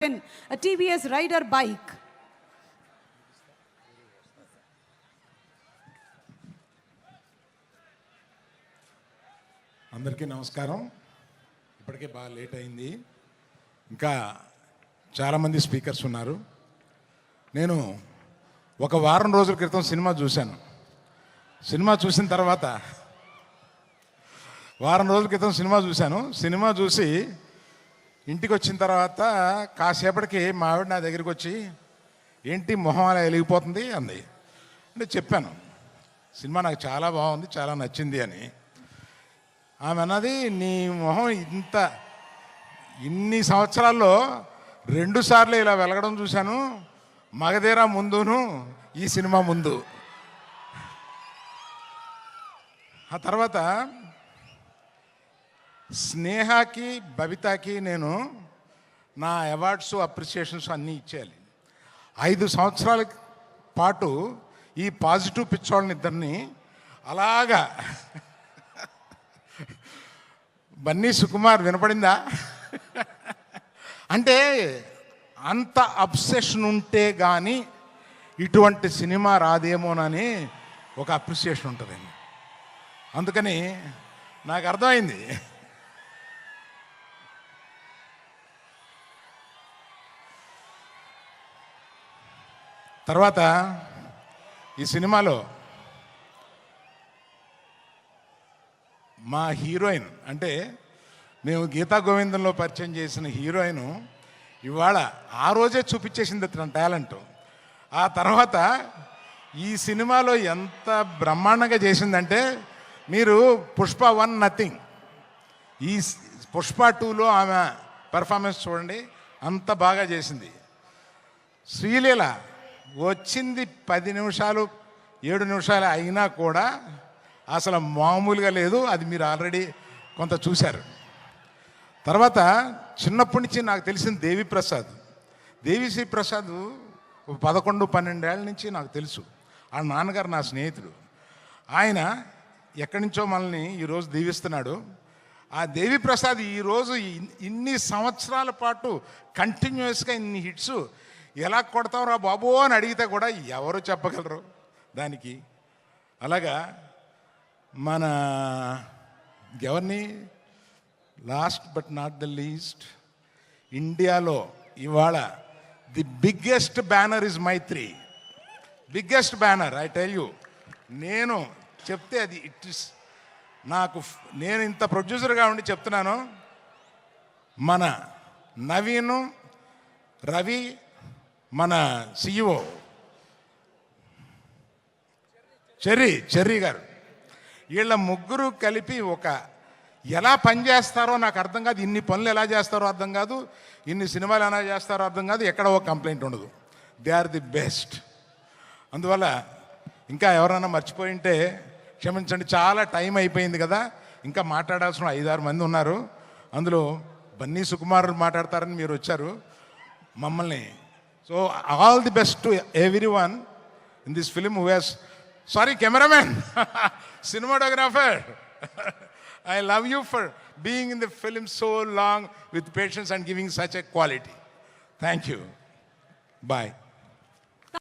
a TVS rider bike. అందరికీ నమస్కారం. ఇప్పటికే బాగా లేట్ అయింది, ఇంకా చాలామంది స్పీకర్స్ ఉన్నారు. నేను ఒక వారం రోజుల క్రితం సినిమా చూశాను. సినిమా చూసిన తర్వాత సినిమా చూసి ఇంటికి వచ్చిన తర్వాత కాసేపటికి మా ఆవిడ నా దగ్గరికి వచ్చి, ఏంటి మొహం అలా వెలిగిపోతుంది అంది. అంటే చెప్పాను, సినిమా నాకు చాలా బాగుంది, చాలా నచ్చింది అని. ఆమె అన్నది, నీ మొహం ఇన్ని సంవత్సరాల్లో 2 సార్లు ఇలా వెలగడం చూశాను, మగధీర ముందును ఈ సినిమా ముందు. ఆ తర్వాత స్నేహకి బబితాకి నేను నా అవార్డ్స్ అప్రిసియేషన్స్ అన్నీ ఇచ్చేయాలి. 5 సంవత్సరాల పాటు ఈ పాజిటివ్ పిచ్చోళ్ళని ఇద్దరిని అలాగా బన్నీ సుకుమార్ వినపడిందా అంటే అంత అబ్సెషన్ ఉంటే కానీ ఇటువంటి సినిమా రాదేమోనని ఒక అప్రిసియేషన్ ఉంటుందండి. అందుకని నాకు అర్థమైంది. తర్వాత ఈ సినిమాలో మా హీరోయిన్, అంటే మేము గీతా గోవిందంలో పరిచయం చేసిన హీరోయిన్ ఇవాళ ఆ రోజే చూపించేసింది తన టాలెంట్. ఆ తర్వాత ఈ సినిమాలో ఎంత బ్రహ్మాండంగా చేసిందంటే, మీరు పుష్ప 1 నథింగ్, ఈ పుష్ప 2లో ఆమె పెర్ఫార్మెన్స్ చూడండి, అంత బాగా చేసింది. శ్రీలీల వచ్చింది 10 నిమిషాలు 7 నిమిషాలు అయినా కూడా అసలు మామూలుగా లేదు. అది మీరు ఆల్రెడీ కొంత చూశారు. తర్వాత చిన్నప్పటి నుంచి నాకు తెలిసిన దేవిశ్రీ ప్రసాద్ 11-12 ఏళ్ళ నుంచి నాకు తెలుసు. ఆ నాన్నగారు నా స్నేహితుడు. ఆయన ఎక్కడి నుంచో మనల్ని ఈరోజు దీవిస్తున్నాడు. ఆ దేవిప్రసాద్ ఈరోజు ఇన్ని సంవత్సరాల పాటు కంటిన్యూస్గా ఇన్ని హిట్స్ ఎలా కొడతావురా బాబు అని అడిగితే కూడా ఎవరు చెప్పగలరు దానికి. అలాగా మన ఎవరిని, last but not the least, ఇండియాలో ఇవాళ the biggest banner is Mythri. Biggest banner, I tell you. నేను చెప్తే అది ఇట్ ఇస్ నేను ఇంత ప్రొడ్యూసర్గా ఉండి చెప్తున్నాను. మన నవీను, రవి, మన సిఇఓ చెర్రీ గారు, వీళ్ళ ముగ్గురు కలిపి ఎలా పనిచేస్తారో నాకు అర్థం కాదు. ఇన్ని పనులు ఎలా చేస్తారో అర్థం కాదు, ఇన్ని సినిమాలు ఎలా చేస్తారో అర్థం కాదు, ఎక్కడ ఒక కంప్లైంట్ ఉండదు. They are the best. అందువల్ల ఇంకా ఎవరైనా మర్చిపోయి ఉంటే క్షమించండి. చాలా టైం అయిపోయింది కదా, ఇంకా మాట్లాడాల్సిన 5-6 మంది ఉన్నారు. అందులో బన్నీ సుకుమార్ మాట్లాడతారని మీరు వచ్చారు మమ్మల్ని. So all the best to everyone in this film who has, sorry cameraman, cinematographer, I love you for being in the film so long with patience and giving such a quality. Thank you. Bye.